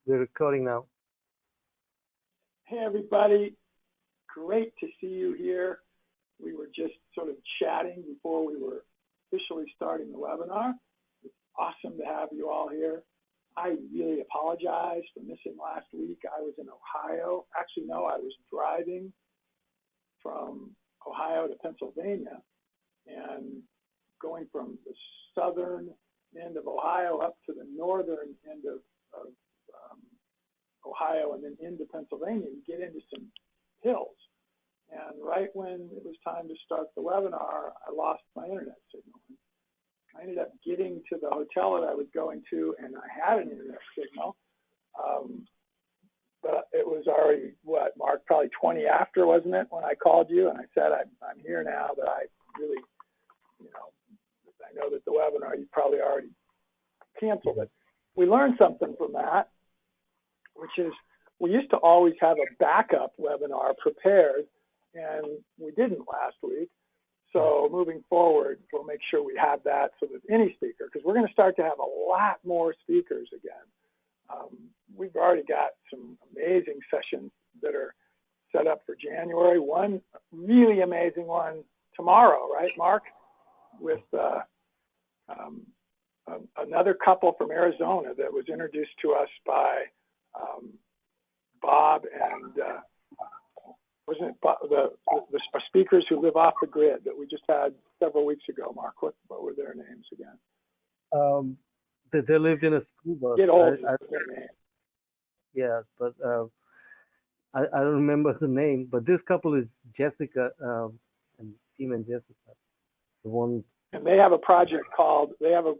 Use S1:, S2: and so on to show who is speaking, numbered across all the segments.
S1: We're recording now.
S2: Hey, everybody. Great to see you here. We were just sort of chatting before we were officially starting the webinar. It's awesome to have you all here. I really apologize for missing last week. I was in Ohio. Actually, no, I was driving from Ohio to Pennsylvania and going from the southern end of Ohio up to the northern end of Ohio and then into Pennsylvania. You get into some hills. And right when it was time to start the webinar, I lost my internet signal. I ended up getting to the hotel that I was going to, and I had an internet signal. But it was already, what, Mark, probably 20 after, wasn't it, when I called you? And I said, I'm here now, but I really, I know that the webinar, you probably already canceled it. We learned something from that, which is we used to always have a backup webinar prepared, and we didn't last week. So moving forward, we'll make sure we have that so that any speaker, because we're going to start to have a lot more speakers again. We've already got some amazing sessions that are set up for January. One really amazing one tomorrow, right, Mark? With another couple from Arizona that was introduced to us by Bob and wasn't it Bob, the speakers who live off the grid that we just had several weeks ago, Mark? What were their names again?
S1: They lived in a school bus.
S2: Get old their name.
S1: Yeah, but I don't remember the name. But this couple is Jessica and Tim and Jessica, the one.
S2: And they have a project called a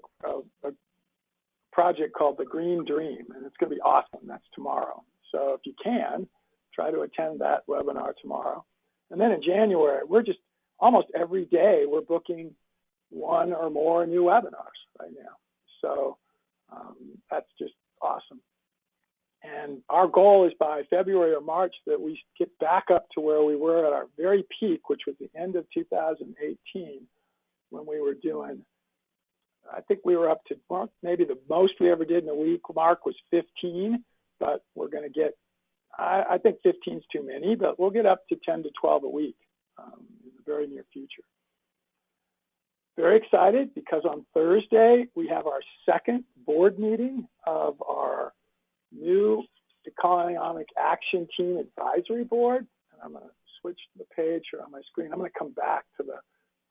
S2: project called the Green Dream, and it's going to be awesome. That's tomorrow. So if you can, try to attend that webinar tomorrow. And then in January, we're just almost every day we're booking one or more new webinars right now. So that's just awesome. And our goal is by February or March that we get back up to where we were at our very peak, which was the end of 2018, when we were doing, I think we were up to, well, maybe the most we ever did in a week, Mark, was 15, but we're going to get, I think 15 is too many, but we'll get up to 10 to 12 a week in the very near future. Very excited because on Thursday, we have our second board meeting of our new Economic Action Team Advisory Board. And I'm going to switch the page here on my screen. I'm going to come back to the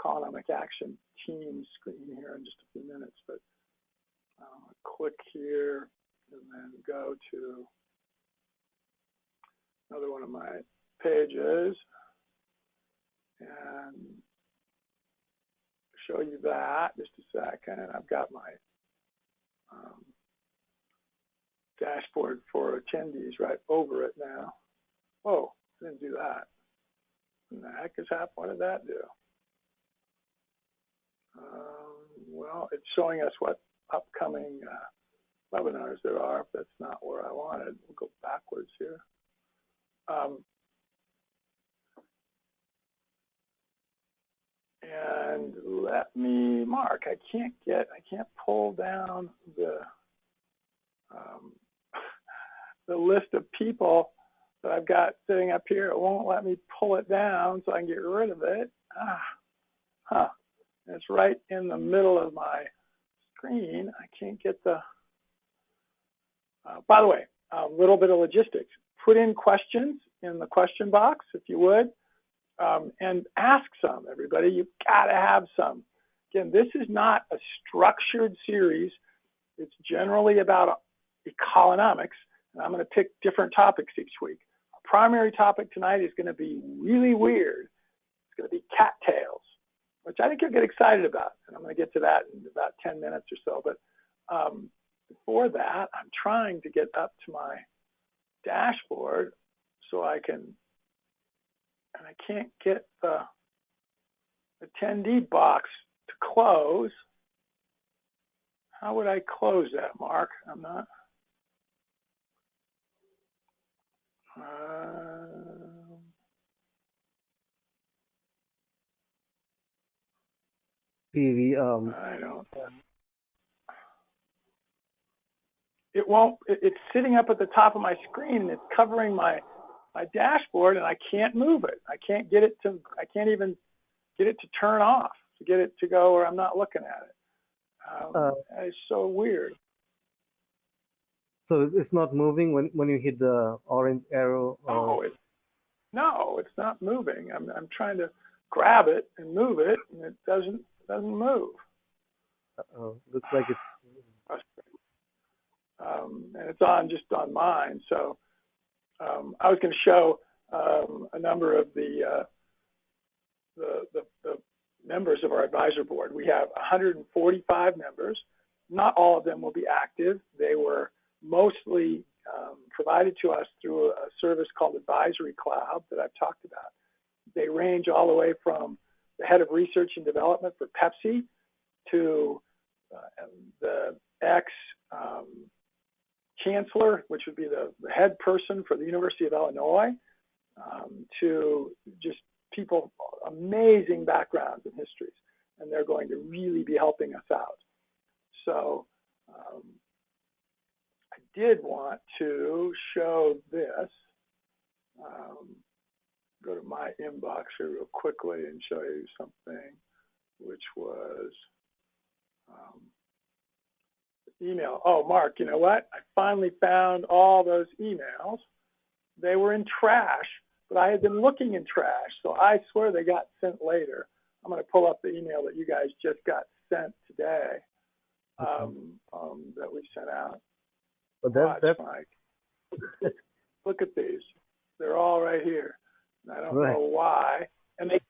S2: Economic Action Team screen here in just a few minutes, but click here and then go to another one of my pages and show you that just a second. I've got my dashboard for attendees right over it now. Oh, I didn't do that. What the heck is happening? What did that do? Well, it's showing us what upcoming webinars there are. That's not where I wanted. We'll go backwards here. And let me, Mark, I can't pull down the the list of people that I've got sitting up here. It won't let me pull it down so I can get rid of it. It's right in the middle of my screen. I can't get the, by the way, a little bit of logistics. Put in questions in the question box, if you would, and ask some, everybody. You've got to have some. Again, this is not a structured series. It's generally about economics, and I'm going to pick different topics each week. Our primary topic tonight is going to be really weird. It's going to be cattails, which I think you'll get excited about, and I'm going to get to that in about 10 minutes or so. But before that, I'm trying to get up to my dashboard so I can, and I can't get the attendee box to close. How would I close that, Mark? I'm not.
S1: The
S2: I don't. it won't. It's sitting up at the top of my screen, and it's covering my dashboard, and I can't move it. I can't get it to. I can't even get it to turn off, to get it to go where I'm not looking at it.
S1: Uh,
S2: It's so weird.
S1: so it's not moving when you hit the orange arrow, or
S2: No, it's not moving. I'm trying to grab it and move it, and it doesn't move.
S1: looks like it's.
S2: And it's just on mine. So I was going to show a number of the members of our advisor board. We have 145 members. Not all of them will be active. They were mostly provided to us through a service called Advisory Cloud that I've talked about. They range all the way from the head of research and development for Pepsi to the ex-chancellor, which would be the head person for the University of Illinois, to just people, amazing backgrounds and histories, and they're going to really be helping us out. So I did want to show this. Go to my inbox here real quickly and show you something, which was email. Oh, Mark, you know what? I finally found all those emails. They were in trash, but I had been looking in trash, so I swear they got sent later. I'm going to pull up the email that you guys just got sent today, that we sent out.
S1: But
S2: Watch, Mike. Look at these. They're all right here. And I don't know why. And they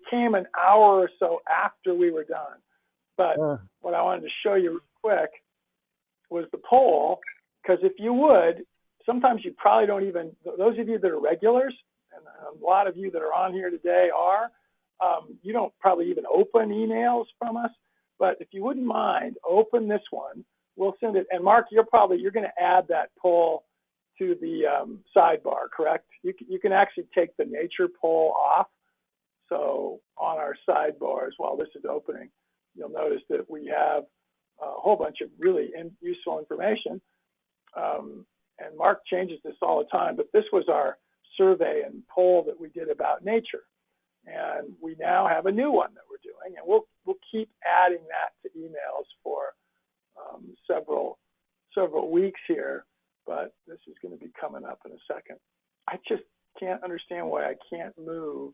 S2: came an hour or so after we were done. But what I wanted to show you real quick was the poll, because if you would, sometimes you probably don't even, those of you that are regulars, and a lot of you that are on here today are, you don't probably even open emails from us, but if you wouldn't mind, open this one. We'll send it. And Mark, you're going to add that poll to the sidebar, correct? You can actually take the nature poll off. So on our sidebars, while this is opening, you'll notice that we have a whole bunch of really useful information. And Mark changes this all the time, but this was our survey and poll that we did about nature. And we now have a new one that we're doing, and we'll keep adding that to emails for several weeks here, but this is going to be coming up in a second. I just can't understand why I can't move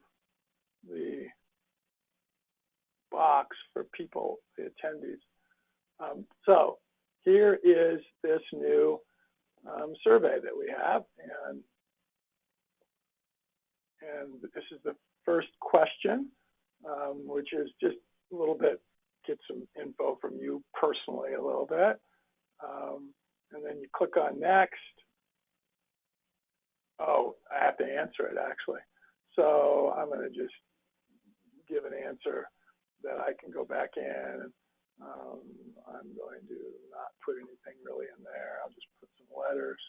S2: the box for people, the attendees. So here is this new survey that we have, and this is the first question, which is just a little bit, get some info from you personally a little bit, and then you click on next. Oh, I have to answer it actually. So I'm going to just give an answer that I can go back in, and I'm going to not put anything really in there. I'll just put some letters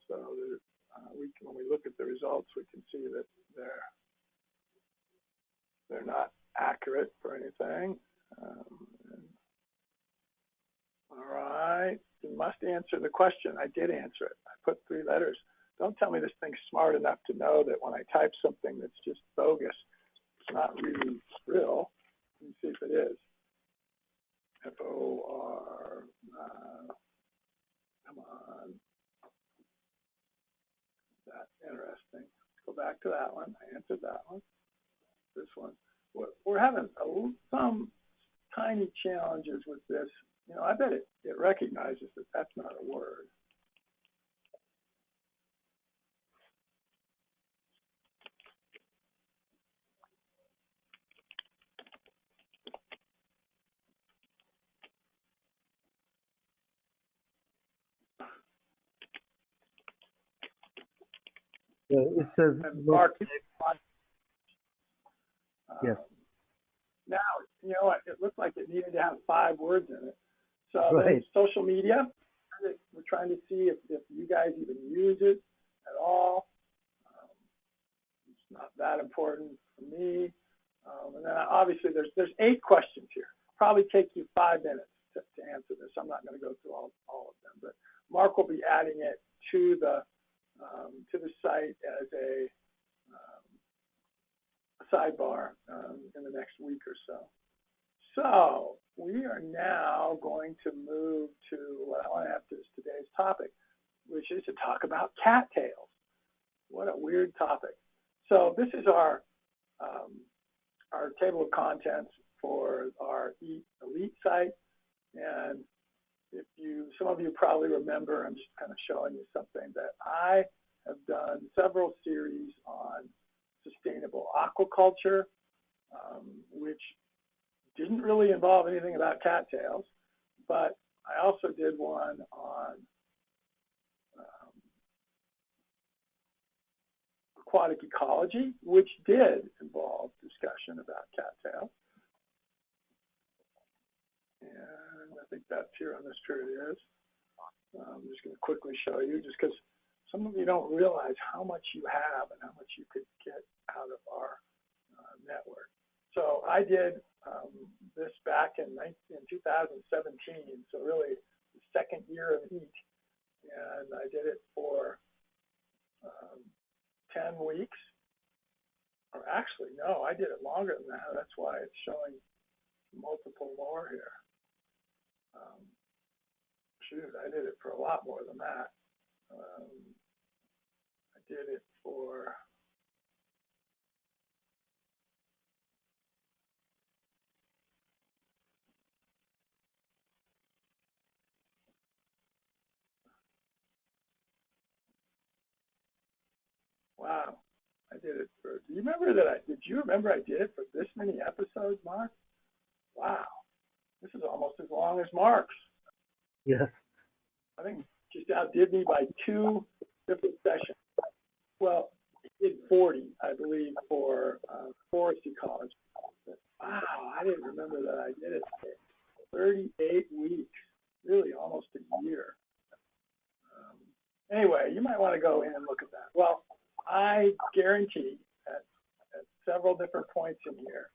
S2: so that when we look at the results, we can see that they're not accurate for anything. All right, you must answer the question. I did answer it. I put 3 letters. Don't tell me this thing's smart enough to know that when I type something that's just bogus, it's not really real. Let me see if it is. F-O-R, come on. That's interesting. Let's go back to that one. I answered that one. This one. We're having some tiny challenges with this. You know, I bet it recognizes that that's not a word.
S1: It says
S2: Mark,
S1: yes.
S2: Now, you know what? It looked like it needed to have 5 words in it. So
S1: Right.
S2: social media, we're trying to see if you guys even use it at all. It's not that important for me. And then obviously there's 8 questions here. Probably take you 5 minutes to answer this. I'm not going to go through all of them, but Mark will be adding it to the site as a sidebar in the next week or so. So we are now going to move to what I want to have to is today's topic, which is to talk about cattails. What a weird topic. So this is our table of contents for our Elite site. And some of you probably remember, I'm just kind of showing you something that I have done several series on sustainable aquaculture, which didn't really involve anything about cattails, but I also did one on aquatic ecology, which did involve discussion about cattails. And I think that's here on this chart. It is. I'm just going to quickly show you, just because some of you don't realize how much you have and how much you could get out of our network. So I did this back in 2017, so really the second year of EAT, and I did it for 10 weeks, or actually, no, I did it longer than that. That's why it's showing multiple more here. Shoot, I did it for a lot more than that. I did it for wow. I did it for. Do you remember that? Did you remember I did it for this many episodes, Mark? Wow, this is almost as long as Mark's.
S1: Yes.
S2: I think just outdid me by 2 different sessions. Well, I did 40, I believe, for forest ecology. But, wow, I didn't remember that I did it for 38 weeks, really almost a year. Anyway, you might want to go in and look at that. Well, I guarantee at several different points in here,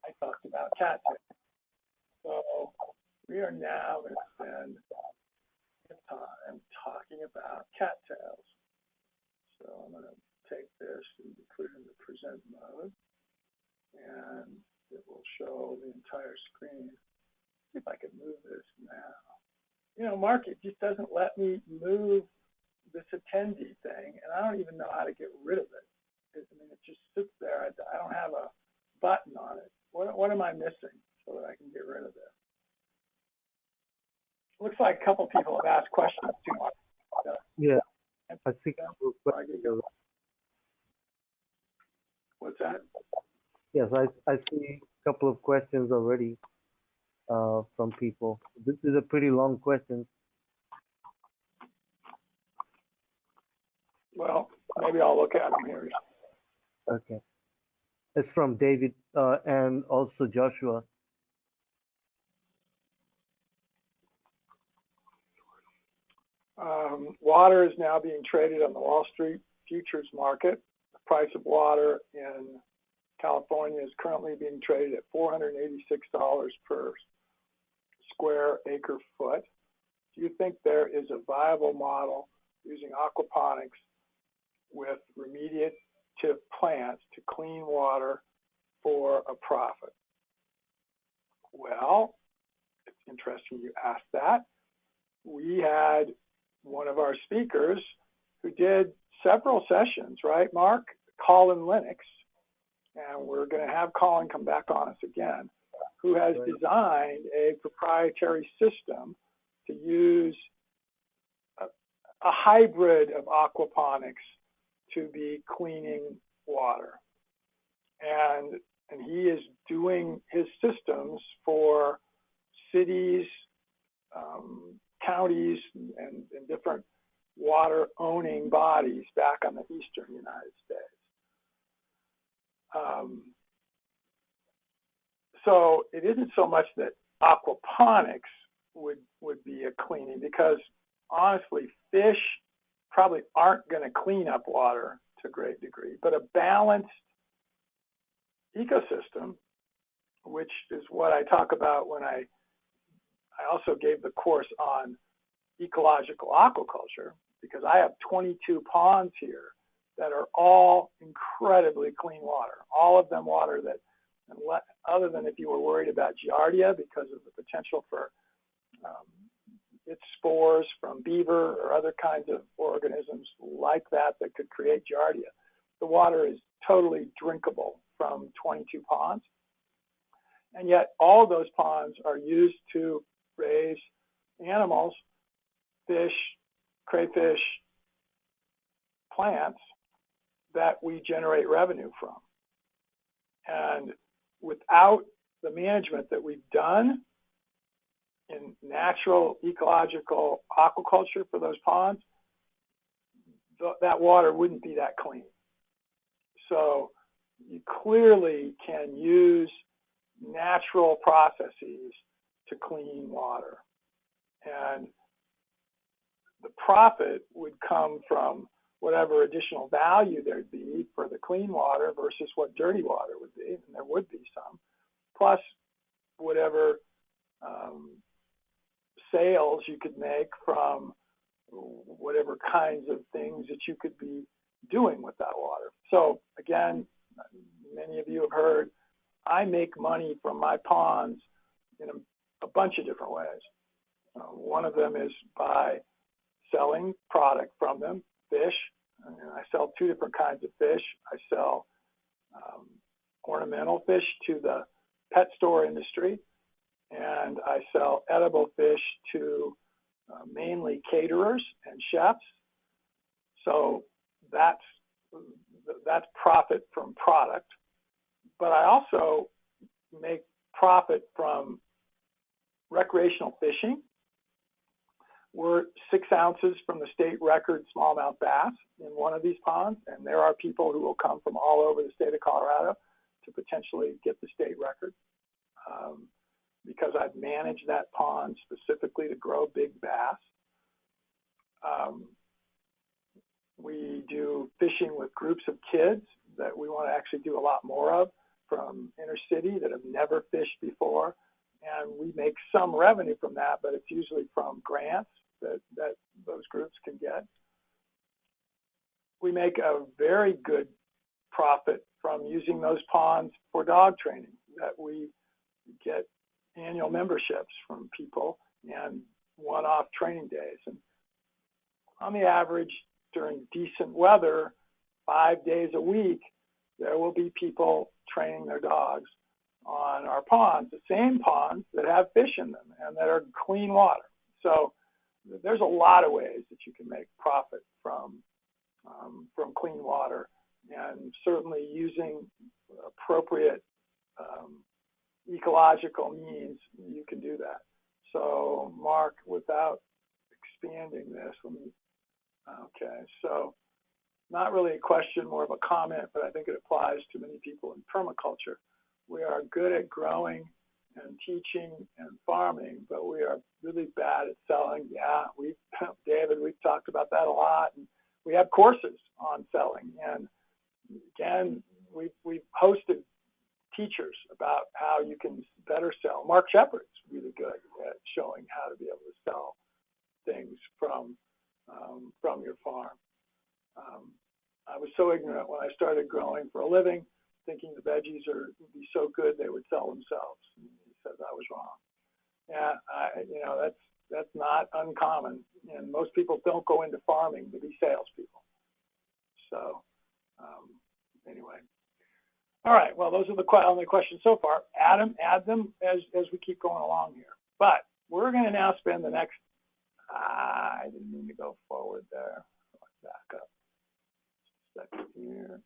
S2: I talked about cattails. So we are now going to spend time talking about cattails. So I'm going to take this and put it in the present mode, and it will show the entire screen. See if I can move this now. You know, Mark, it just doesn't let me move this attendee thing, and I don't even know how to get rid of it. I mean, it just sits there. I don't have a button on it. What am I missing so that I can get rid of it? Looks like a couple people have asked questions too much.
S1: Yeah, I see.
S2: What's that?
S1: Yes, I see a couple of questions already from people. This is a pretty long question.
S2: Well, maybe I'll look at them here.
S1: Okay. It's from David and also Joshua.
S2: Water is now being traded on the Wall Street futures market. The price of water in California is currently being traded at $486 per square acre foot. Do you think there is a viable model using aquaponics with remediative plants to clean water for a profit? Well, it's interesting you asked that. We had one of our speakers who did several sessions, right, Mark? Colin Lennox, and we're going to have Colin come back on us again, who has designed a proprietary system to use a hybrid of aquaponics to be cleaning water. And he is doing his systems for cities, counties, and different water-owning bodies back on the eastern United States. So it isn't so much that aquaponics would be a cleaning, because honestly, fish probably aren't going to clean up water to a great degree, but a balanced ecosystem, which is what I talk about when I also gave the course on ecological aquaculture, because I have 22 ponds here that are all incredibly clean water. All of them water that, other than if you were worried about giardia because of the potential for its spores from beaver or other kinds of organisms like that that could create giardia. The water is totally drinkable from 22 ponds. And yet all those ponds are used to raise animals, fish, crayfish, plants that we generate revenue from. And without the management that we've done in natural ecological aquaculture for those ponds, that water wouldn't be that clean. So you clearly can use natural processes to clean water. And the profit would come from whatever additional value there'd be for the clean water versus what dirty water would be, and there would be some, plus whatever sales you could make from whatever kinds of things that you could be doing with that water. So again, many of you have heard, I make money from my ponds in a bunch of different ways. One of them is by selling product from them, fish. I sell two different kinds of fish. I sell ornamental fish to the pet store industry, and I sell edible fish to mainly caterers and chefs. So that's profit from product. But I also make profit from recreational fishing. We're 6 ounces from the state record smallmouth bass in one of these ponds, and there are people who will come from all over the state of Colorado to potentially get the state record because I've managed that pond specifically to grow big bass. We do fishing with groups of kids that we want to actually do a lot more of from inner city that have never fished before. And we make some revenue from that, but it's usually from grants that those groups can get. We make a very good profit from using those ponds for dog training, that we get annual memberships from people and one-off training days. And on the average, during decent weather, 5 days a week, there will be people training their dogs on our ponds, the same ponds that have fish in them and that are clean water. So there's a lot of ways that you can make profit from clean water, and certainly using appropriate ecological means, you can do that. So Mark, without expanding this, okay, so not really a question, more of a comment, but I think it applies to many people in permaculture. We are good at growing and teaching and farming, but we are really bad at selling. Yeah, David, we've talked about that a lot. And we have courses on selling. And again, we've hosted teachers about how you can better sell. Mark Shepard's really good at showing how to be able to sell things from your farm. I was so ignorant when I started growing for a living, thinking the veggies would be so good they would sell themselves. And he says I was wrong. Yeah, that's not uncommon, and most people don't go into farming to be salespeople. So anyway, all right. Well, those are the only questions so far. Adam, add them as we keep going along here. But we're going to now spend the next. I didn't mean to go forward there. Back up. Second here.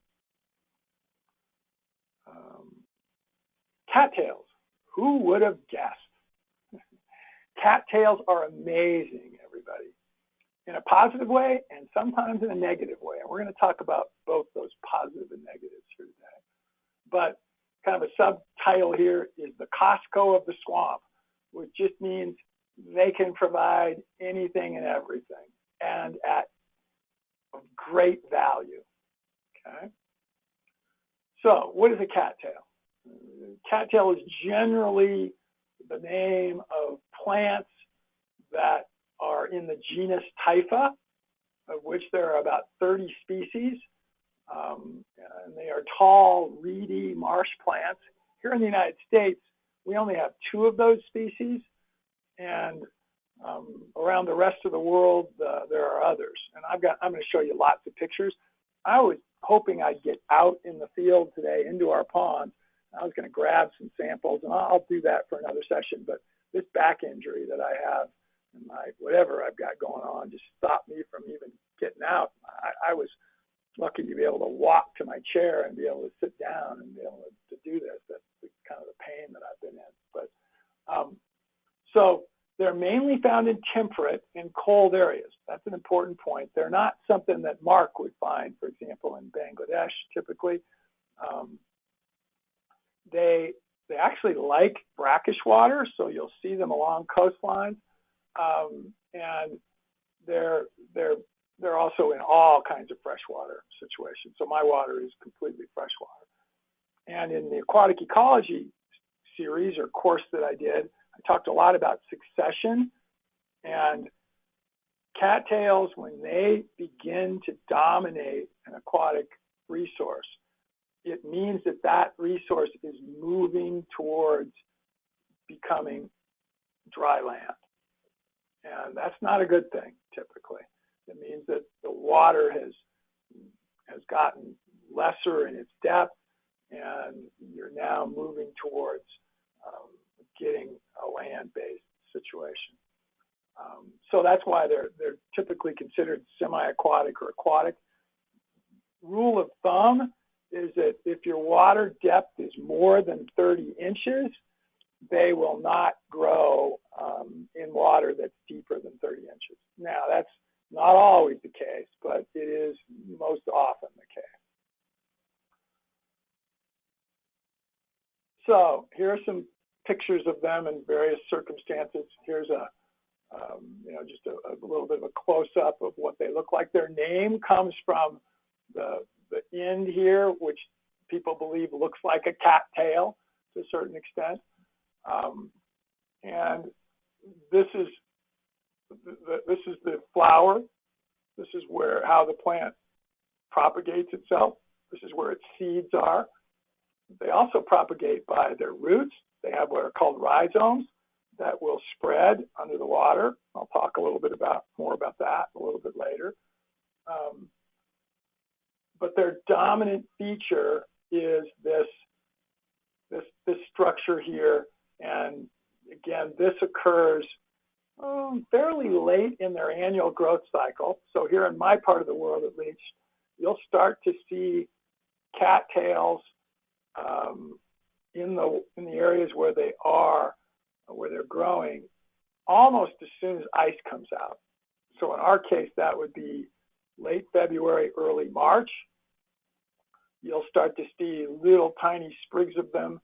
S2: Cattails. Who would have guessed? Cattails are amazing, everybody, in a positive way and sometimes in a negative way. And we're going to talk about both those positive and negatives here today. But kind of a subtitle here is the Costco of the swamp, which just means they can provide anything and everything and at great value. Okay. So what is a cattail? Cattail is generally the name of plants that are in the genus Typha, of which there are about 30 species. And they are tall, reedy marsh plants. Here in the United States, we only have 2 of those species, and around the rest of the world, there are others. And I'm going to show you lots of pictures. I was hoping I'd get out in the field today into our pond. I was going to grab some samples, and I'll do that for another session. But this back injury that I have, and whatever I've got going on, just stopped me from even getting out. I was lucky to be able to walk to my chair and be able to sit down and be able to do this. That's kind of the pain that I've been in. But so they're mainly found in temperate and cold areas. That's an important point. They're not something that Mark would find, for example, in Bangladesh typically. They actually like brackish water, so you'll see them along coastlines, and they're also in all kinds of freshwater situations. So my water is completely freshwater. And in the aquatic ecology series or course that I did, I talked a lot about succession, and cattails, when they begin to dominate an aquatic resource, it means that that resource is moving towards becoming dry land. And that's not a good thing, typically. It means that the water has gotten lesser in its depth, and you're now moving towards getting a land-based situation. So that's why they're typically considered semi-aquatic or aquatic. Rule of thumb is that if your water depth is more than 30 inches, they will not grow in water that's deeper than 30 inches. Now, that's not always the case, but it is most often the case. So here are some pictures of them in various circumstances. Here's just a little bit of a close-up of what they look like. Their name comes from the end here, which people believe looks like a cattail to a certain extent. And this is the flower. This is how the plant propagates itself. This is where its seeds are. They also propagate by their roots. They have what are called rhizomes that will spread under the water. I'll talk a little bit more about that a little bit later. But their dominant feature is this structure here. And again, this occurs fairly late in their annual growth cycle. So here in my part of the world, at least, you'll start to see cattails in the areas where they're growing almost as soon as ice comes out. So in our case, that would be late February, early March. You'll start to see little tiny sprigs of them,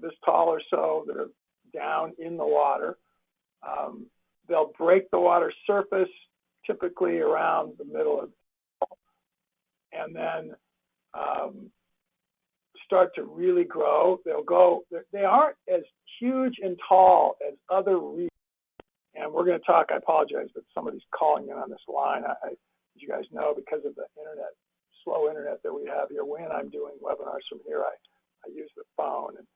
S2: this tall or so, that are down in the water. They'll break the water surface typically around the middle of April, and then start to really grow. They aren't as huge and tall as other reefs. And we're going to talk, I apologize, but somebody's calling in on this line. As you guys know, because of the slow internet that we have here, when I'm doing webinars from here, I use the phone, and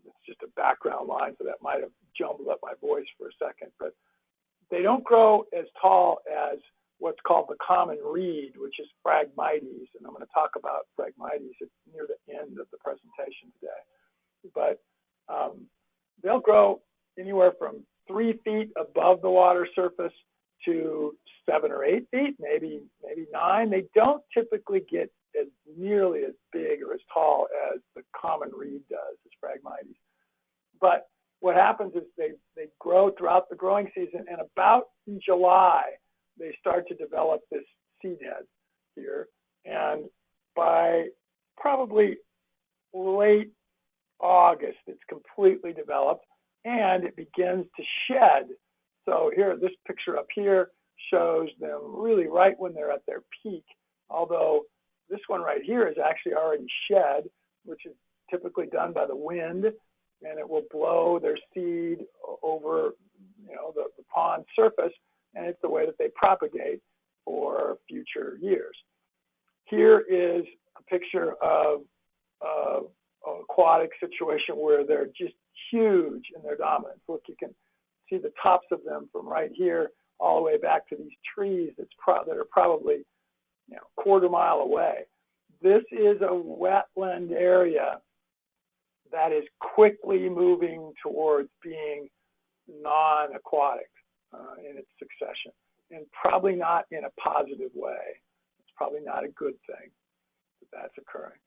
S2: it's just a background line, so that might have jumbled up my voice for a second. But they don't grow as tall as what's called the common reed, which is Phragmites, and I'm going to talk about Phragmites near the end of the presentation today. But they'll grow anywhere from 3 feet above the water surface to 7 or 8 feet, maybe 9. They don't typically get nearly as big or as tall as the common reed does, as Phragmites. But what happens is they grow throughout the growing season, and about in July, they start to develop this seed head here. And by probably late August, it's completely developed, and it begins to shed. So here, this picture up here shows them really right when they're at their peak, although this one right here is actually already shed, which is typically done by the wind, and it will blow their seed over the pond surface, and it's the way that they propagate for future years. Here is a picture of an aquatic situation where they're just huge in their dominance. Look, you can see the tops of them from right here all the way back to these trees that are probably quarter mile away. This is a wetland area that is quickly moving towards being non-aquatic in its succession, and probably not in a positive way. It's probably not a good thing that that's occurring.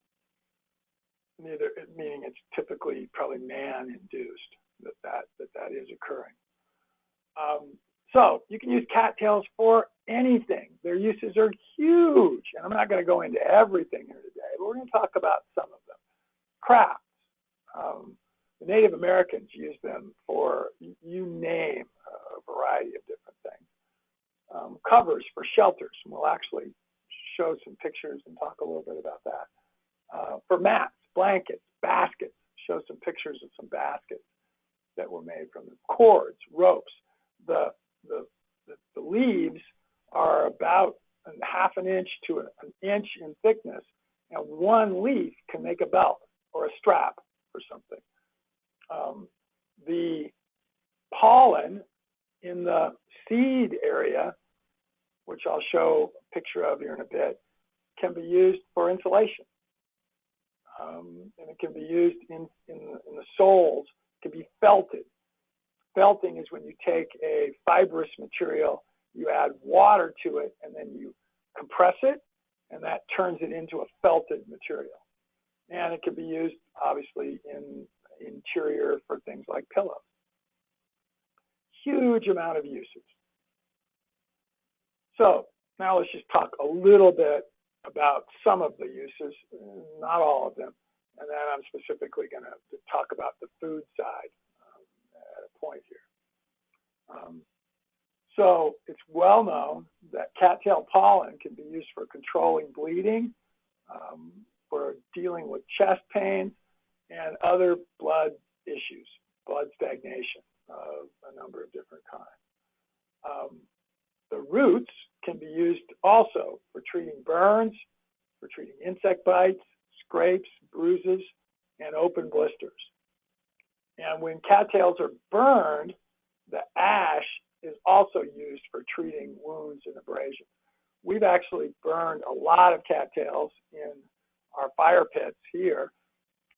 S2: Meaning it's typically probably man-induced that is occurring. So you can use cattails for anything. Their uses are huge, and I'm not going to go into everything here today, but we're going to talk about some of them. Crafts. The Native Americans use them for, you name, a variety of different things. Covers for shelters, and we'll actually show some pictures and talk a little bit about that. For mats, blankets, baskets, show some pictures of some baskets that were made from them. Cords, ropes. The leaves are about half an inch to an inch in thickness, and one leaf can make a belt or a strap for something. The pollen in the seed area, which I'll show a picture of here in a bit, can be used for insulation. And it can be used in the soles. It can be felted. Felting is when you take a fibrous material, you add water to it, and then you compress it, and that turns it into a felted material. And it can be used, obviously, in interior for things like pillows. Huge amount of uses. So now let's just talk a little bit about some of the uses, not all of them. And then I'm specifically going to talk about the food side at a point here. So it's well known that cattail pollen can be used for controlling bleeding, for dealing with chest pains, and other blood issues, blood stagnation of a number of different kinds. The roots can be used also for treating burns, for treating insect bites, scrapes, bruises, and open blisters. And when cattails are burned, the ash is also used for treating wounds and abrasions. We've actually burned a lot of cattails in our fire pits here,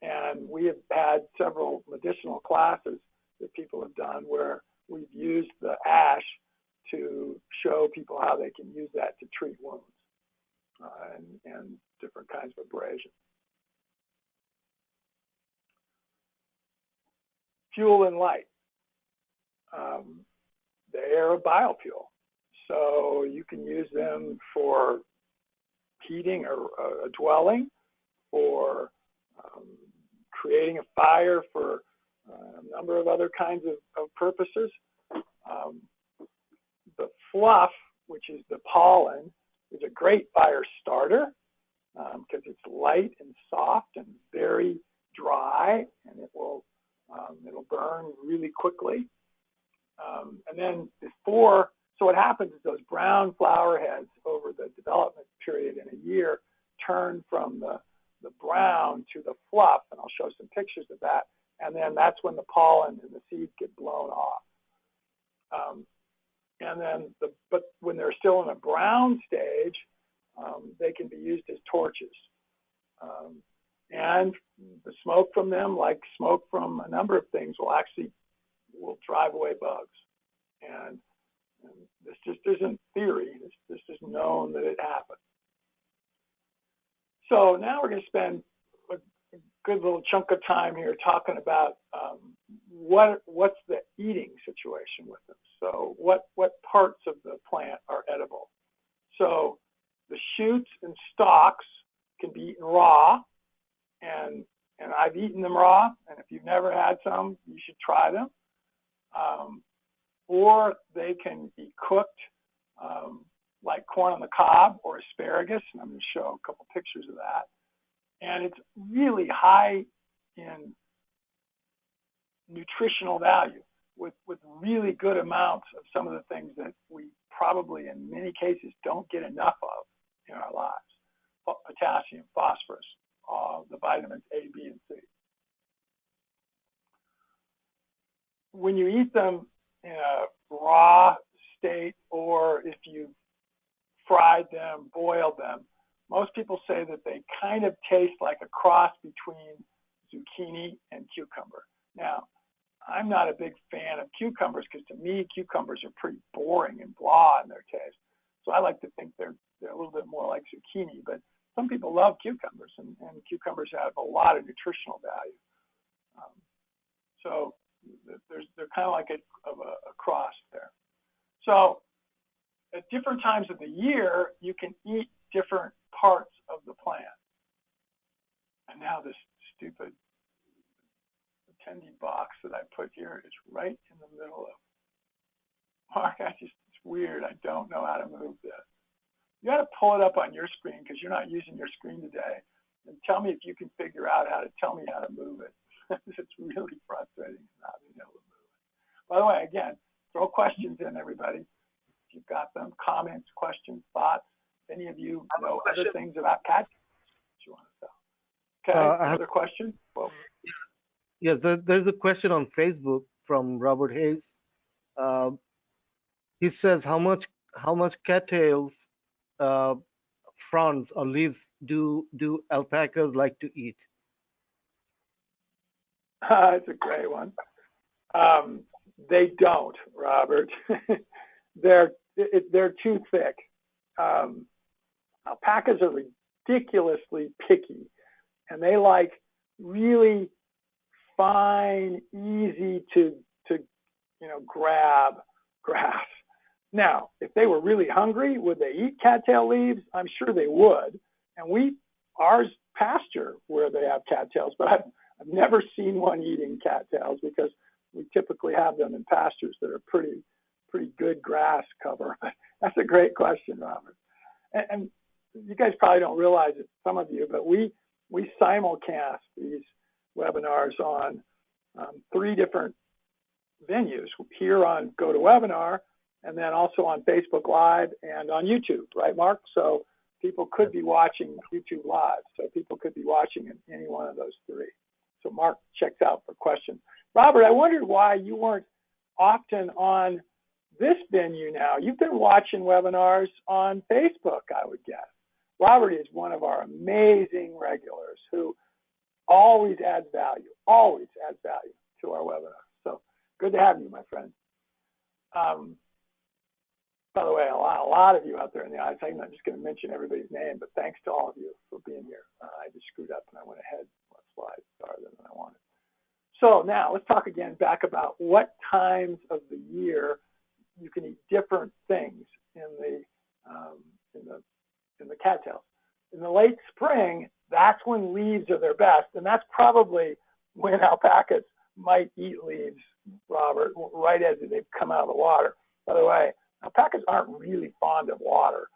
S2: and we have had several medicinal classes that people have done where we've used the ash to show people how they can use that to treat wounds and different kinds of abrasion. Fuel and light. They are a biofuel, so you can use them for heating a dwelling, for creating a fire, for a number of other kinds of purposes. The fluff, which is the pollen, is a great fire starter because it's light and soft and very dry, and it'll burn really quickly. And then so what happens is those brown flower heads over the development period in a year turn from the brown to the fluff, and I'll show some pictures of that. And then that's when the pollen and the seeds get blown off. And then, but when they're still in a brown stage, they can be used as torches. And the smoke from them, like smoke from a number of things, will drive away bugs. And this just isn't theory. This is known that it happens. So now we're going to spend a good little chunk of time here talking about what's the eating situation with them. So what parts of the plant are edible? So the shoots and stalks can be eaten raw, and I've eaten them raw, and if you've never had some, you should try them. Or they can be cooked like corn on the cob or asparagus, and I'm going to show a couple pictures of that. And it's really high in nutritional value. with really good amounts of some of the things that we probably in many cases don't get enough of in our lives. Potassium, phosphorus, the vitamins A, B, and C. When you eat them in a raw state, or if you fried them, boiled them, most people say that they kind of taste like a cross between zucchini and cucumber. Now, I'm not a big fan of cucumbers because to me, cucumbers are pretty boring and blah in their taste. So I like to think they're a little bit more like zucchini, but some people love cucumbers, and cucumbers have a lot of nutritional value. So they're kind of like a cross there. So at different times of the year, you can eat different parts of the plant. And now this stupid attendee box that I put here is right in the middle of, Mark, it's weird. I don't know how to move this. You got to pull it up on your screen because you're not using your screen today. And tell me if you can figure out how to tell me how to move it. It's really frustrating not being able to move it. By the way, again, throw questions in, everybody. If you've got them, comments, questions, thoughts. If any of you know other things about cats you want to tell. Okay, another question? Well,
S1: yeah, there's a question on Facebook from Robert Hayes. Uh, he says, how much cattails, uh, fronds or leaves do alpacas like to eat?
S2: That's a great one. They don't, Robert. they're too thick. Alpacas are ridiculously picky, and they like really fine, easy to grab grass. Now, if they were really hungry, would they eat cattail leaves? I'm sure they would. And ours pasture where they have cattails, but I've never seen one eating cattails because we typically have them in pastures that are pretty good grass cover. That's a great question, Robert. And you guys probably don't realize it, some of you, but we simulcast these webinars on 3 different venues, here on GoToWebinar, and then also on Facebook Live and on YouTube, right, Mark? So people could be watching YouTube Live. So people could be watching in any one of those 3. So Mark checks out for questions. Robert, I wondered why you weren't often on this venue now. You've been watching webinars on Facebook, I would guess. Robert is one of our amazing regulars who always adds value to our webinars. So good to have you, my friend. By the way, a lot of you out there in the audience, I'm not just going to mention everybody's name, but thanks to all of you for being here. I just screwed up and I went ahead one slide farther than I wanted. So now let's talk again back about what times of the year you can eat different things in the cattails. In the late spring, that's when leaves are their best, and that's probably when alpacas might eat leaves, Robert, right as they've come out of the water. By the way, alpacas aren't really fond of water,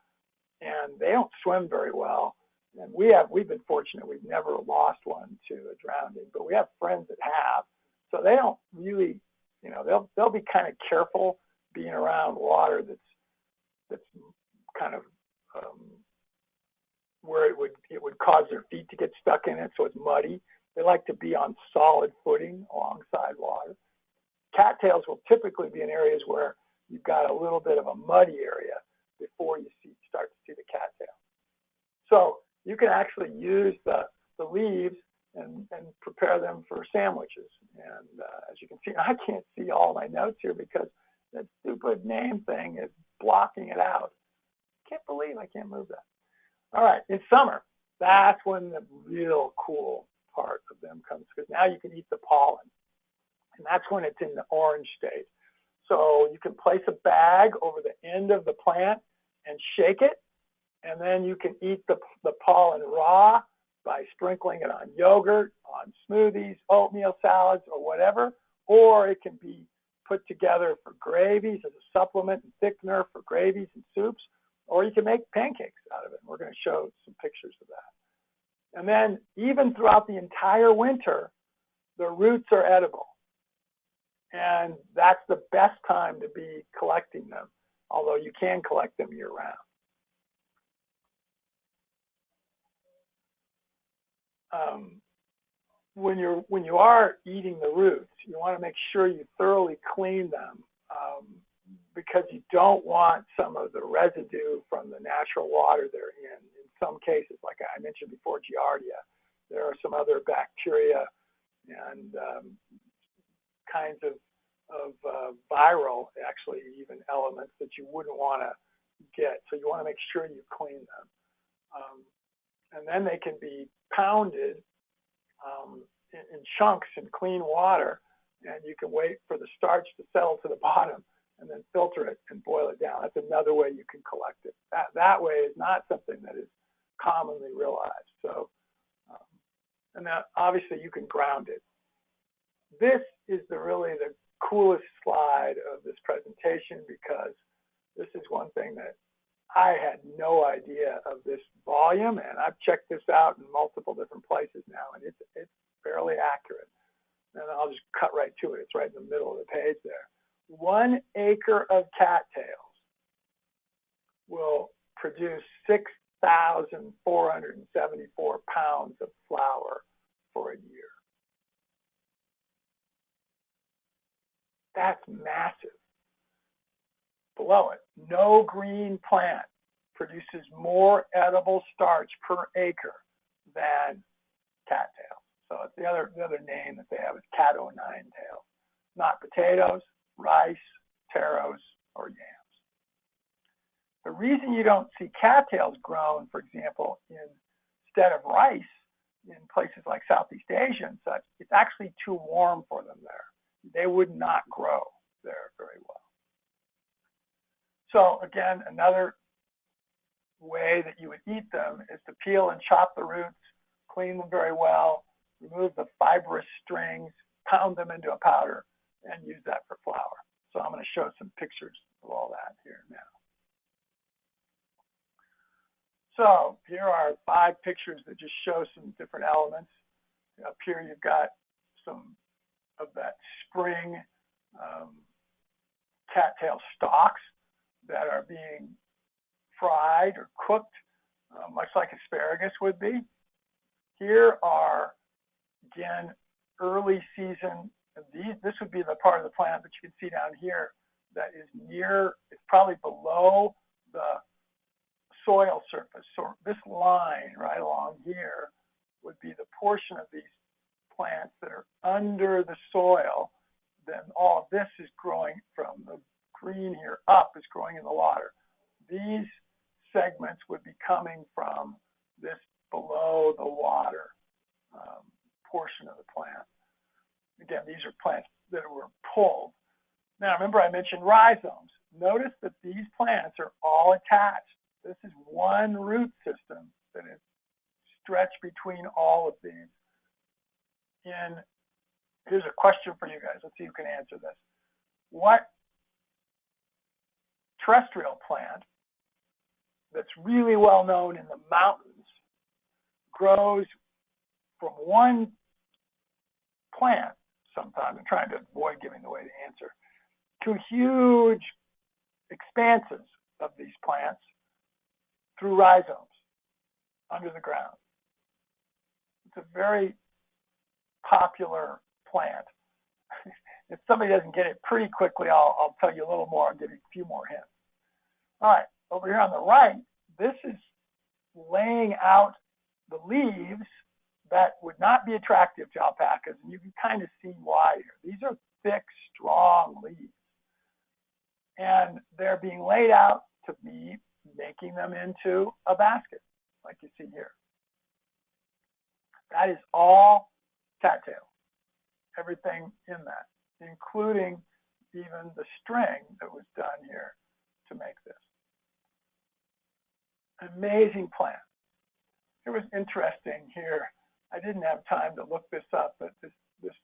S2: and they don't swim very well. And we've been fortunate; we've never lost one to a drowning, but we have friends that have. So they don't really, they'll be kind of careful being around water that's kind of where it would cause their feet to get stuck in it, so it's muddy. They like to be on solid footing alongside water. Cattails will typically be in areas where you've got a little bit of a muddy area before you start to see the cattail. So you can actually use the leaves and prepare them for sandwiches. And as you can see, I can't see all my notes here because that stupid name thing is blocking it out. Can't believe I can't move that. All right, in summer, that's when the real cool part of them comes, because now you can eat the pollen, and that's when it's in the orange state. So you can place a bag over the end of the plant and shake it, and then you can eat the pollen raw by sprinkling it on yogurt, on smoothies, oatmeal salads, or whatever, or it can be put together for gravies as a supplement and thickener for gravies and soups, or you can make pancakes out of it. We're going to show some pictures of that. And then even throughout the entire winter, the roots are edible. And that's the best time to be collecting them, although you can collect them year round. When you are eating the roots, you want to make sure you thoroughly clean them, because you don't want some of the residue from the natural water they're in. In some cases, like I mentioned before, Giardia, there are some other bacteria and kinds of viral, actually, even elements that you wouldn't want to get. So you want to make sure you clean them. And then they can be pounded in chunks in clean water, and you can wait for the starch to settle to the bottom and then filter it and boil it down. That's another way you can collect it. That way is not something that is commonly realized. So, and then obviously you can ground it. This is really the coolest slide of this presentation, because this is one thing that I had no idea of, this volume, and I've checked this out in multiple different places now, and it's fairly accurate. And I'll just cut right to it. It's right in the middle of the page there. 1 acre of cattails will produce 6,474 pounds of flour for a year. That's massive. Below it, no green plant produces more edible starch per acre than cattail. So it's the other name that they have is cat-o' nine tail. Not potatoes, rice, taros, or yams. The reason you don't see cattails grown, for example, instead of rice in places like Southeast Asia and such, it's actually too warm for them there. They would not grow there very well. So again, another way that you would eat them is to peel and chop the roots, clean them very well, remove the fibrous strings, pound them into a powder, and use that for flour. So I'm going to show some pictures of all that here now. So here are 5 pictures that just show some different elements. Up here you've got some of that spring cattail stalks that are being fried or cooked, much like asparagus would be. Here are, again, early season. This would be the part of the plant that you can see down here that is near, it's probably below the soil surface. So this line right along here would be the portion of these plants that are under the soil. Then all of this is growing from the green here up, is growing in the water. These segments would be coming from this below the water portion of the plant. Again, these are plants that were pulled. Now, remember I mentioned rhizomes. Notice that these plants are all attached. This is one root system that is stretched between all of these. And here's a question for you guys. Let's see who can answer this. What terrestrial plant that's really well known in the mountains grows from one plant sometimes, I'm trying to avoid giving away the answer, to huge expanses of these plants through rhizomes under the ground? It's a very popular plant. If somebody doesn't get it pretty quickly, I'll tell you a little more. I'll give you a few more hints. All right, over here on the right, this is laying out the leaves that would not be attractive to alpacas, and you can kind of see why here. These are thick, strong leaves, and they're being laid out to be making them into a basket, like you see here. That is all cattail, everything in that, including even the string that was done here to make this. Amazing plant. It was interesting here. I didn't have time to look this up, but this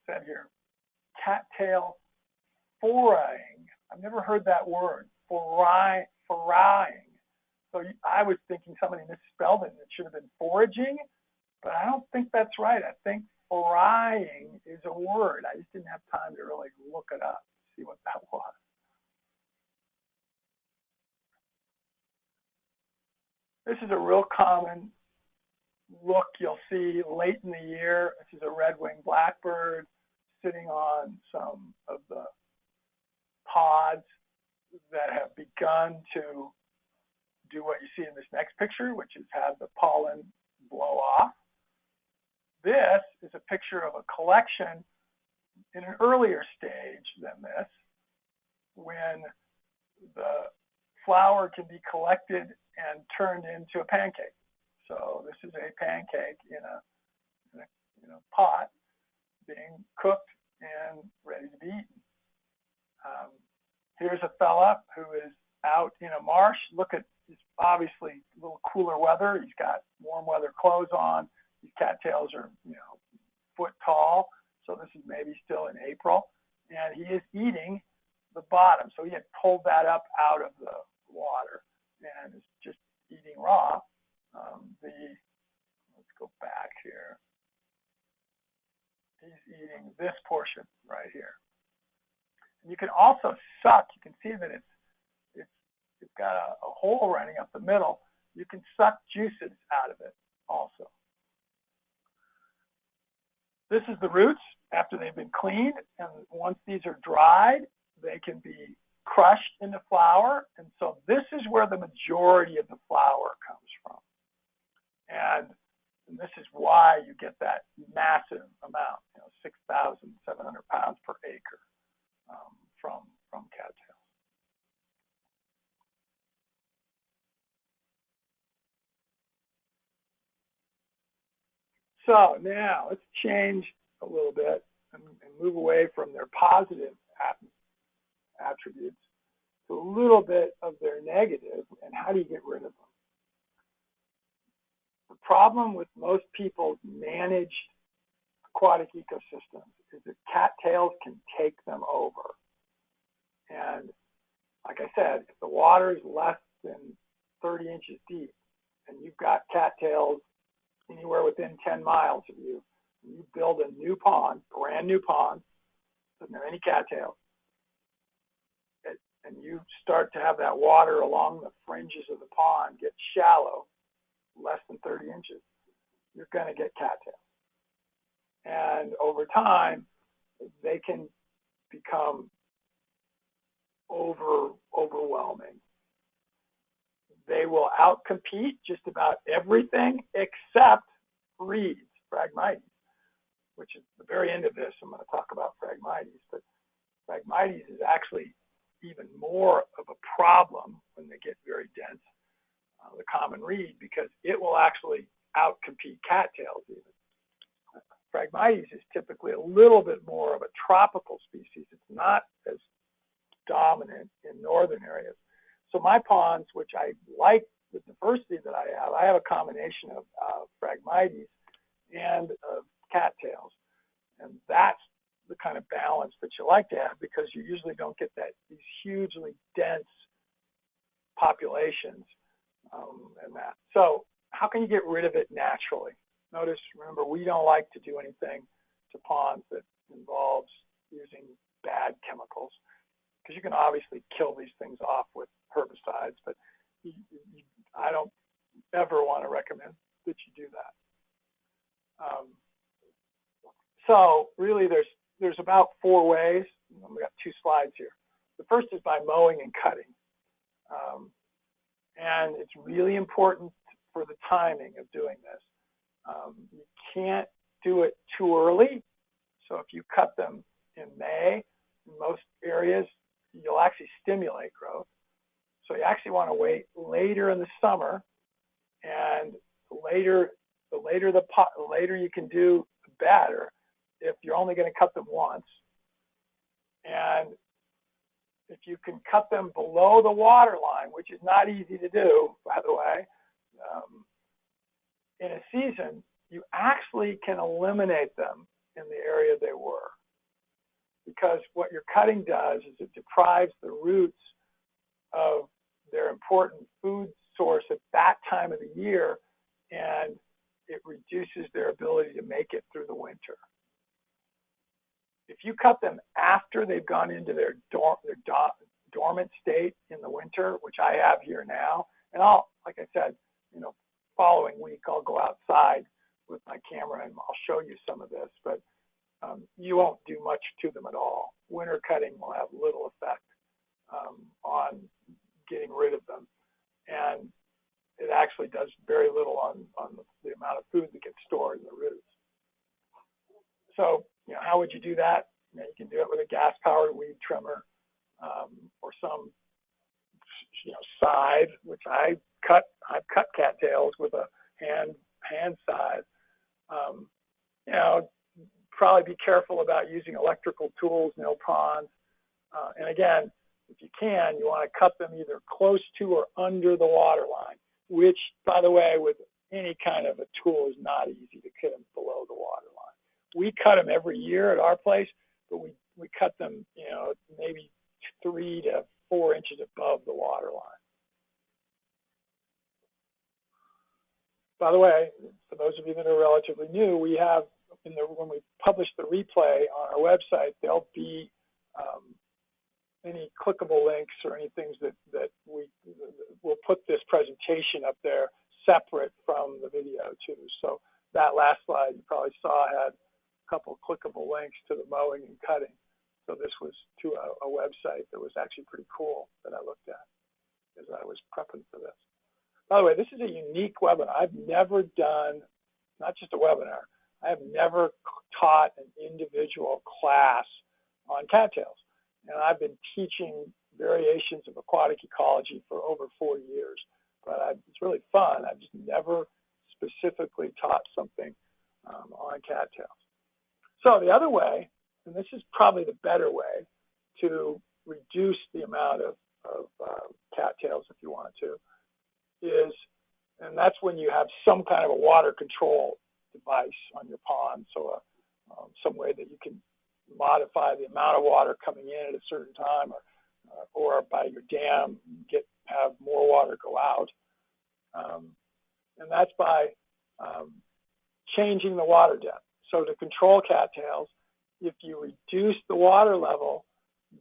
S2: said here, cattail foraying. I've never heard that word, foraying. So I was thinking somebody misspelled it and it should have been foraging, but I don't think that's right. I think frying is a word. I just didn't have time to really look it up, see what that was. This is a real common look you'll see late in the year. This is a red-winged blackbird sitting on some of the pods that have begun to do what you see in this next picture, which is have the pollen blow off. This is a picture of a collection in an earlier stage than this, when the flour can be collected and turned into a pancake. So this is a pancake in a pot being cooked and ready to be eaten. Here's a fella who is out in a marsh. Look at, it's obviously a little cooler weather. He's got warm weather clothes on. These cattails are, foot tall. So this is maybe still in April. And he is eating the bottom. So he had pulled that up out of the water and is just eating raw. Let's go back here. He's eating this portion right here. And you can also suck. You can see that it's got a hole running up the middle. You can suck juices out of it also. This is the roots after they've been cleaned, and once these are dried, they can be crushed into flour. And so this is where the majority of the flour comes from. And this is why you get that massive amount, 6,700 pounds per acre from cattails. So now let's change a little bit and move away from their positive attributes to a little bit of their negative, and how do you get rid of them? The problem with most people's managed aquatic ecosystems is that cattails can take them over. And like I said, if the water is less than 30 inches deep and you've got cattails anywhere within 10 miles of you, and you build a new pond, brand new pond, doesn't have any cattails, and you start to have that water along the fringes of the pond get shallow, less than 30 inches, you're going to get cattails. And over time, they can become overwhelming. They will outcompete just about everything except reeds, Phragmites, which is the very end of this. I'm going to talk about Phragmites, but Phragmites is actually even more of a problem when they get very dense, the common reed, because it will actually outcompete cattails even. Phragmites is typically a little bit more of a tropical species. It's not as dominant in northern areas. So my ponds, which I like the diversity that I have a combination of Phragmites and of cattails. And that's the kind of balance that you like to have, because you usually don't get these hugely dense populations and that. So how can you get rid of it naturally? Notice, remember, we don't like to do anything to ponds that involves using bad chemicals, because you can obviously kill these things off with herbicides, but I don't ever want to recommend that you do that. So really, there's about 4 ways. We got 2 slides here. The first is by mowing and cutting, and it's really important for the timing of doing this. You can't do it too early. So if you cut them in May, in most areas, you'll actually stimulate growth. So you actually want to wait later in the summer, and the later you can do, the better, if you're only going to cut them once. And if you can cut them below the water line, which is not easy to do, by the way, in a season, you actually can eliminate them in the area they were. Because what your cutting does is it deprives the roots of their important food source at that time of the year, and it reduces their ability to make it through the winter. If you cut them after they've gone into their dormant state in the winter, which I have here now, and I'll, like I said, following week I'll go outside with my camera and I'll show you some of this, but you won't do much to them at all. Winter cutting will have little effect on getting rid of them, and it actually does very little on the amount of food that gets stored in the roots. So, how would you do that? You can do it with a gas-powered weed trimmer or some, scythe, which I've cut cattails with a hand scythe. Probably be careful about using electrical tools, no ponds. And again, if you can, you want to cut them either close to or under the water line, which, by the way, with any kind of a tool is not easy to cut them below the water line. We cut them every year at our place, but we cut them, maybe 3 to 4 inches above the water line. By the way, for those of you that are relatively new, we have, when we publish the replay on our website, there'll be any clickable links or any things that we'll put this presentation up there separate from the video too. So that last slide you probably saw had a couple clickable links to the mowing and cutting. So this was to a website that was actually pretty cool that I looked at as I was prepping for this. By the way, this is a unique webinar. I've never done, not just a webinar, I have never taught an individual class on cattails. And I've been teaching variations of aquatic ecology for over 4 years. But it's really fun. I've just never specifically taught something on cattails. So the other way, and this is probably the better way to reduce the amount of cattails if you want to, is, and that's when you have some kind of a water control device on your pond, so some way that you can modify the amount of water coming in at a certain time, or by your dam have more water go out, and that's by changing the water depth. So to control cattails, if you reduce the water level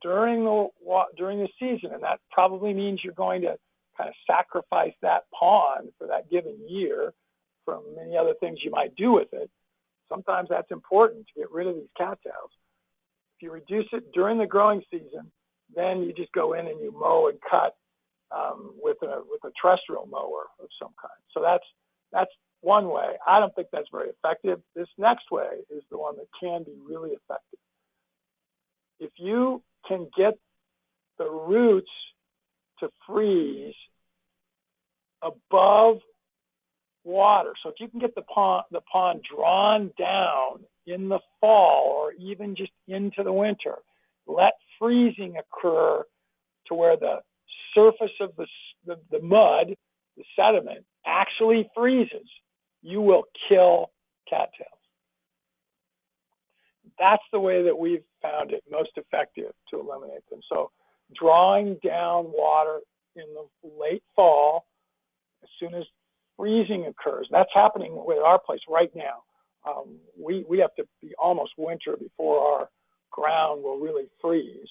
S2: during the season, and that probably means you're going to kind of sacrifice that pond for that given year from many other things you might do with it. Sometimes that's important to get rid of these cattails. If you reduce it during the growing season, then you just go in and you mow and cut with a terrestrial mower of some kind. So that's one way. I don't think that's very effective. This next way is the one that can be really effective. If you can get the roots to freeze above water, so if you can get the pond drawn down in the fall or even just into the winter, let freezing occur to where the surface of the mud, the sediment, actually freezes, you will kill cattails. That's the way that we've found it most effective to eliminate them. So drawing down water in the late fall, as soon as freezing occurs, that's happening with our place right now. We have to be almost winter before our ground will really freeze,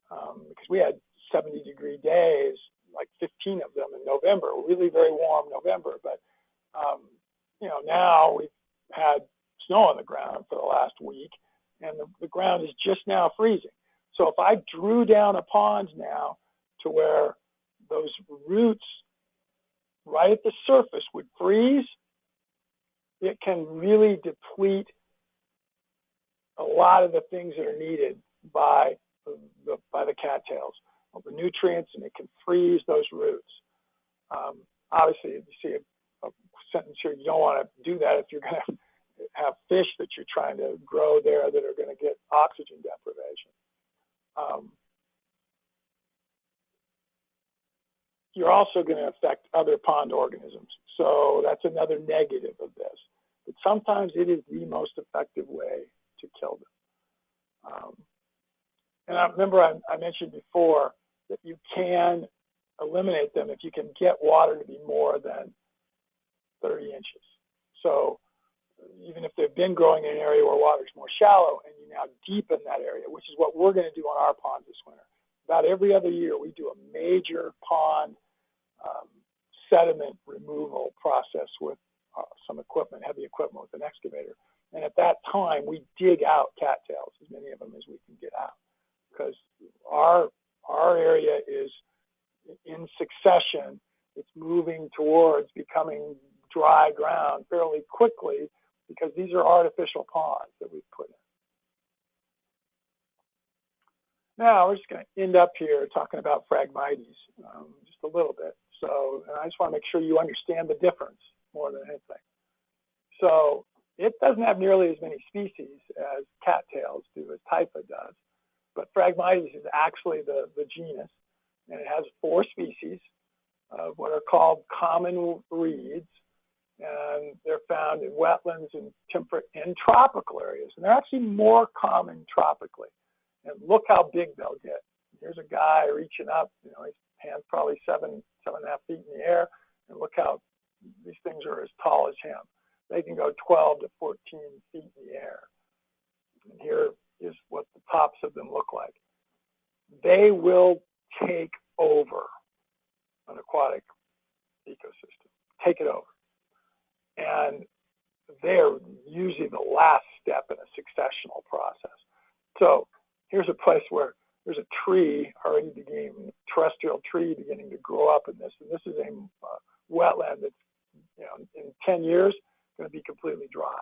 S2: because we had 70-degree days, like 15 of them in November, really very warm November. But now we've had snow on the ground for the last week, and the ground is just now freezing. So if I drew down a pond now to where those roots right at the surface would freeze, it can really deplete a lot of the things that are needed by the cattails, the nutrients, and it can freeze those roots. Obviously, you see a sentence here, you don't want to do that if you're going to have fish that you're trying to grow there that are going to get oxygen deprivation. You're also going to affect other pond organisms. So that's another negative of this. But sometimes it is the most effective way to kill them. And I remember I mentioned before that you can eliminate them if you can get water to be more than 30 inches. So even if they've been growing in an area where water's more shallow and you now deepen that area, which is what we're going to do on our pond this winter. About every other year, we do a major pond sediment removal process with some equipment, heavy equipment with an excavator. And at that time, we dig out cattails, as many of them as we can get out, because our area is in succession. It's moving towards becoming dry ground fairly quickly because these are artificial ponds that we've put in. Now, we're just going to end up here talking about Phragmites just a little bit. So I just want to make sure you understand the difference more than anything. So it doesn't have nearly as many species as cattails do, as Typha does. But Phragmites is actually the genus, and it has 4 species of what are called common reeds, and they're found in wetlands and temperate and tropical areas. And they're actually more common tropically. And look how big they'll get. Here's a guy reaching up, his hand's probably 7.5 feet in the air, and look how these things are as tall as him. They can go 12 to 14 feet in the air. And here is what the tops of them look like. They will take over an aquatic ecosystem, take it over. And they're usually the last step in a successional process. So here's a place where there's a tree already beginning, terrestrial tree beginning to grow up in this. And this is a wetland that's, in 10 years, going to be completely dry.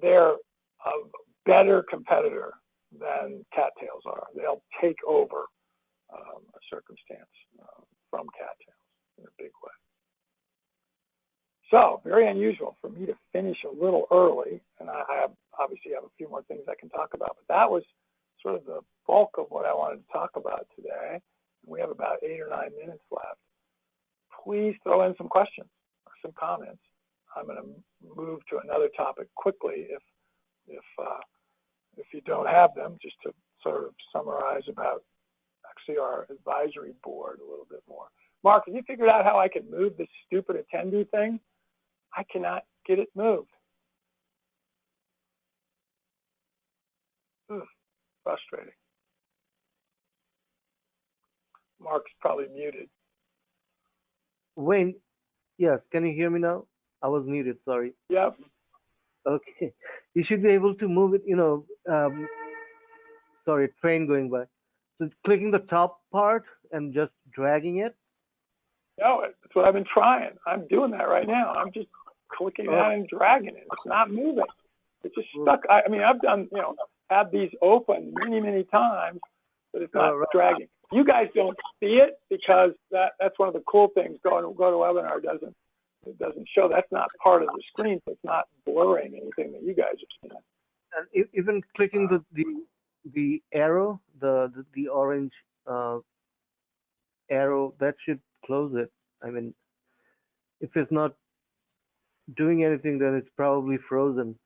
S2: They're a better competitor than cattails are. They'll take over a circumstance from cattails in a big way. So very unusual for me to finish a little early, and I obviously have a few more things I can talk about, but that was sort of the bulk of what I wanted to talk about today. We have about 8 or 9 minutes left. Please throw in some questions or some comments. I'm going to move to another topic quickly if you don't have them, just to sort of summarize about actually our advisory board a little bit more. Mark, have you figured out how I can move this stupid attendee thing? I cannot get it moved. Frustrating. Mark's probably muted.
S1: Wayne, yes, can you hear me now? I was muted, sorry.
S2: Yep.
S1: Okay. You should be able to move it, sorry, train going by. So clicking the top part and just dragging it.
S2: No, that's what I've been trying. I'm doing that right now. I'm just clicking that and dragging it. It's not moving. It's just stuck. I mean, I've done, had these open many, many times, but it's not dragging. You guys don't see it because that's one of the cool things. Go to webinar doesn't show. That's not part of the screen, so it's not blurring anything that you guys are seeing.
S1: And even clicking the arrow, the orange arrow, that should close it. I mean, if it's not doing anything, then it's probably frozen.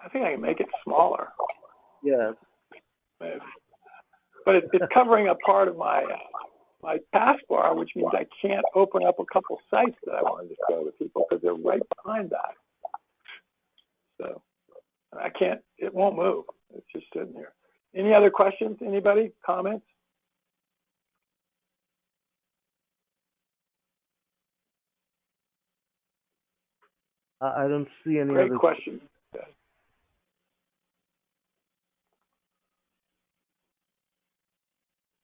S2: I think I can make it smaller.
S1: Yeah.
S2: But it's covering a part of my taskbar, which means I can't open up a couple sites that I wanted to show to people because they're right behind that. So I can't. It won't move. It's just sitting here. Any other questions? Anybody? Comments?
S1: I don't see any
S2: Great
S1: other
S2: question.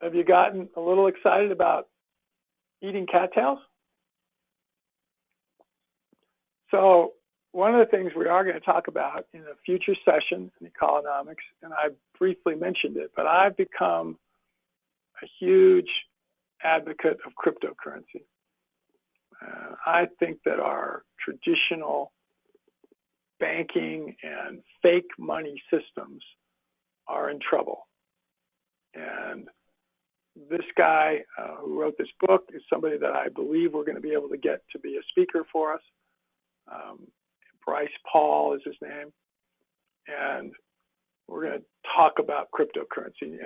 S2: Have you gotten a little excited about eating cattails? So one of the things we are going to talk about in a future session in Ecolonomics, and I briefly mentioned it, but I've become a huge advocate of cryptocurrency. I think that our traditional banking and fake money systems are in trouble. And this guy who wrote this book is somebody that I believe we're going to be able to get to be a speaker for us. Bryce Paul is his name. And we're going to talk about cryptocurrency.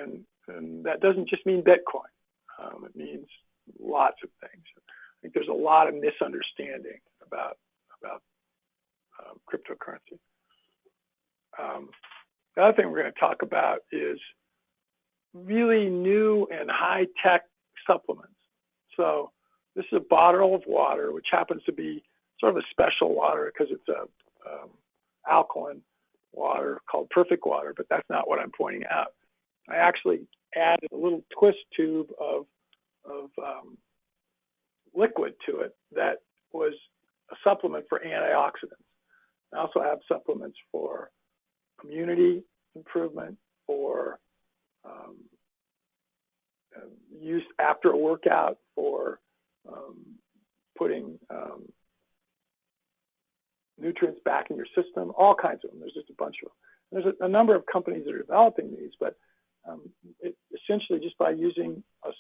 S2: And that doesn't just mean Bitcoin. It means lots of things. I think there's a lot of misunderstanding about cryptocurrency. The other thing we're going to talk about is really new and high-tech supplements. So this is a bottle of water, which happens to be sort of a special water because it's a alkaline water called Perfect Water, but that's not what I'm pointing out. I actually added a little twist tube of liquid to it that was a supplement for antioxidants. I also have supplements for immunity improvement, for use after a workout, for putting nutrients back in your system, all kinds of them. There's just a bunch of them. There's a number of companies that are developing these, but essentially just by using a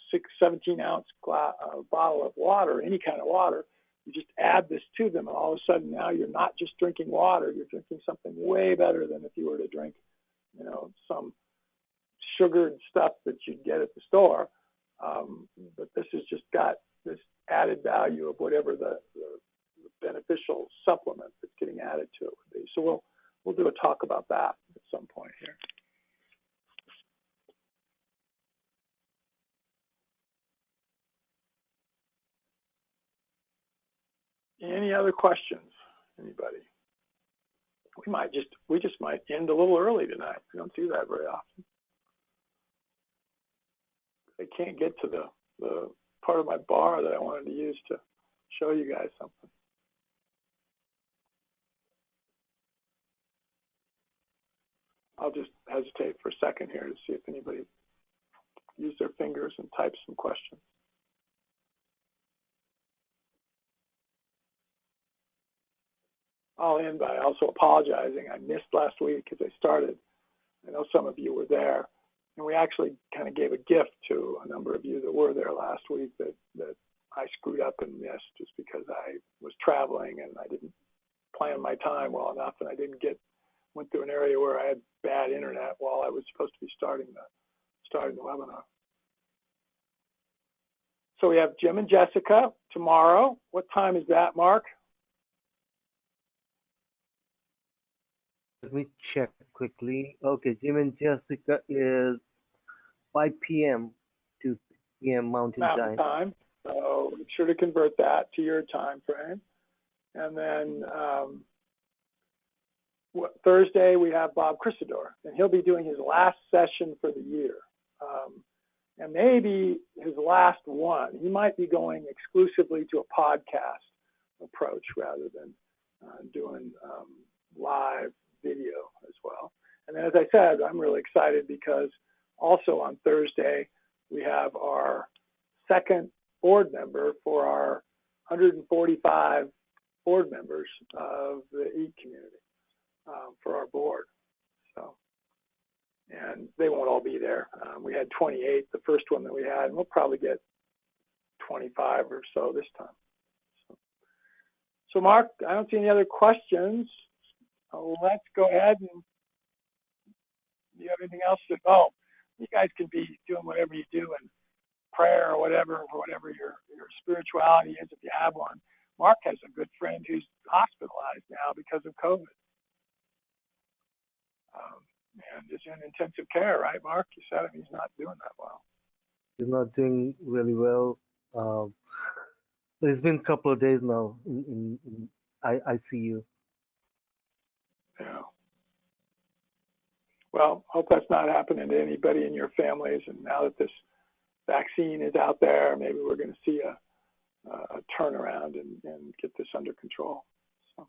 S2: 17-ounce bottle of water, any kind of water, you just add this to them, and all of a sudden now you're not just drinking water, you're drinking something way better than if you were to drink, some sugared stuff that you'd get at the store. But this has just got this added value of whatever the beneficial supplement that's getting added to it would be. So we'll do a talk about that at some point here. Any other questions? Anybody? We just might end a little early tonight. We don't do that very often. I can't get to the part of my bar that I wanted to use to show you guys something. I'll just hesitate for a second here to see if anybody used their fingers and typed some questions. I'll end by also apologizing. I missed last week as I started. I know some of you were there, and we actually kind of gave a gift to a number of you that were there last week that I screwed up and missed just because I was traveling and I didn't plan my time well enough, and I went through an area where I had bad internet while I was supposed to be starting the webinar. So we have Jim and Jessica tomorrow. What time is that, Mark?
S1: Let me check quickly. Okay, Jim and Jessica is 5 p.m. to 6 p.m. Mountain time.
S2: So make sure to convert that to your time frame. And then Thursday we have Bob Crisador, and he'll be doing his last session for the year, and maybe his last one. He might be going exclusively to a podcast approach rather than doing live video as well. And then, as I said, I'm really excited because also on Thursday we have our second board member for our 145 board members of the EAT community for our board. So, and they won't all be there. We had 28 the first one that we had, and we'll probably get 25 or so this time. So Mark, I don't see any other questions. Let's go ahead and, do you have anything else to, you guys can be doing whatever you do in prayer or whatever, for whatever your spirituality is, if you have one. Mark has a good friend who's hospitalized now because of COVID. And is in intensive care, right, Mark? You said he's not doing that well.
S1: He's not doing really well. But it's been a couple of days now in ICU.
S2: Yeah. Well, hope that's not happening to anybody in your families. And now that this vaccine is out there, maybe we're going to see a turnaround and get this under control. So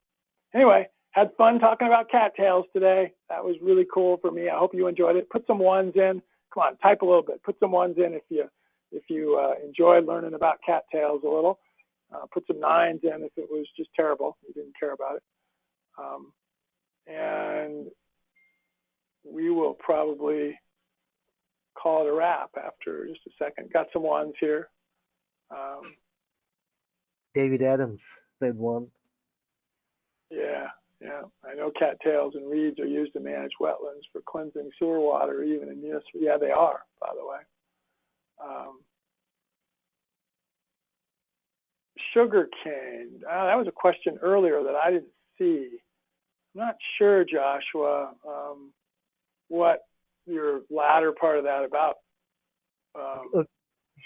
S2: anyway, had fun talking about cattails today. That was really cool for me. I hope you enjoyed it. Put some ones in. Come on, type a little bit. Put some ones in if you enjoyed learning about cattails a little. Put some 9s in if it was just terrible. You didn't care about it. And we will probably call it a wrap after just a second. Got some 1s here.
S1: David Adams said 1.
S2: Yeah. I know cattails and reeds are used to manage wetlands for cleansing sewer water, even in municipal. Yeah, they are, by the way. sugar cane. That was a question earlier that I didn't see. I'm not sure, Joshua, what your latter part of that about
S1: You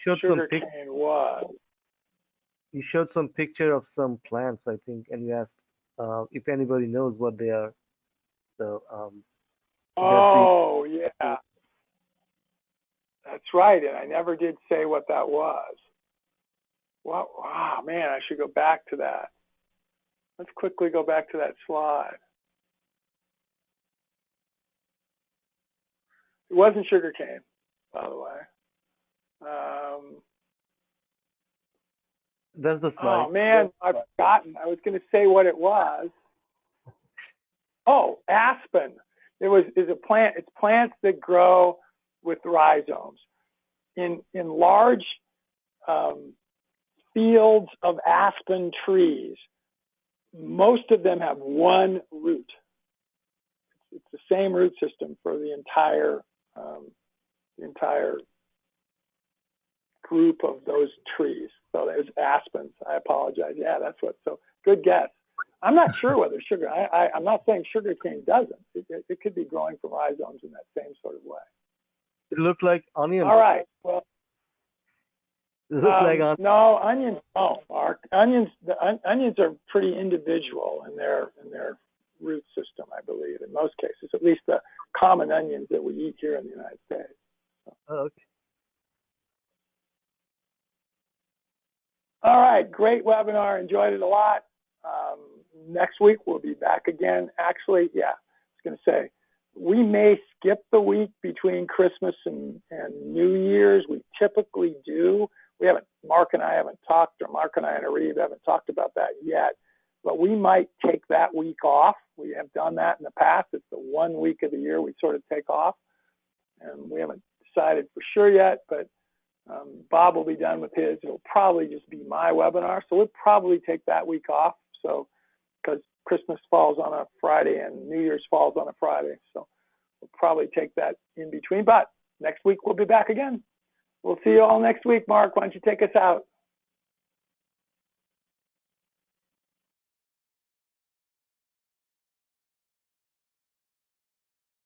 S1: showed some
S2: sugar cane was.
S1: you showed some picture of some plants, I think, and you asked if anybody knows what they are. So that'd be
S2: Oh, yeah, that's right. And I never did say what that was. Wow, man, I should go back to that. Let's quickly go back to that slide. It wasn't sugarcane, by the way.
S1: that's the
S2: Oh
S1: slide.
S2: man, I've forgotten. I was going to say what it was. Oh, aspen. Is a plant. It's plants that grow with rhizomes in large fields of aspen trees. Most of them have one root. It's the same root system for the entire group of those trees. So there's aspens. I apologize. Yeah, that's what. So good guess. I'm not sure whether sugar. I'm not saying sugarcane doesn't. It could be growing from rhizomes in that same sort of way.
S1: It looked like onions.
S2: All right. Well,
S1: It looked like
S2: no, onions don't, Mark. Onions are pretty individual in their root system, I believe, in most cases, at least the common onions that we eat here in the United States. So.
S1: okay.
S2: All right, great webinar. Enjoyed it a lot. Next week we'll be back again. Actually, yeah, I was going to say we may skip the week between Christmas and New Year's. We typically do. Mark and I and Arif haven't talked about that yet, but we might take that week off. We have done that in the past. It's the 1 week of the year we sort of take off, and we haven't decided for sure yet, but Bob will be done with his. It'll probably just be my webinar, so we'll probably take that week off. So, because Christmas falls on a Friday and New Year's falls on a Friday, so we'll probably take that in between. But next week we'll be back again. We'll see you all next week. Mark, why don't you take us out?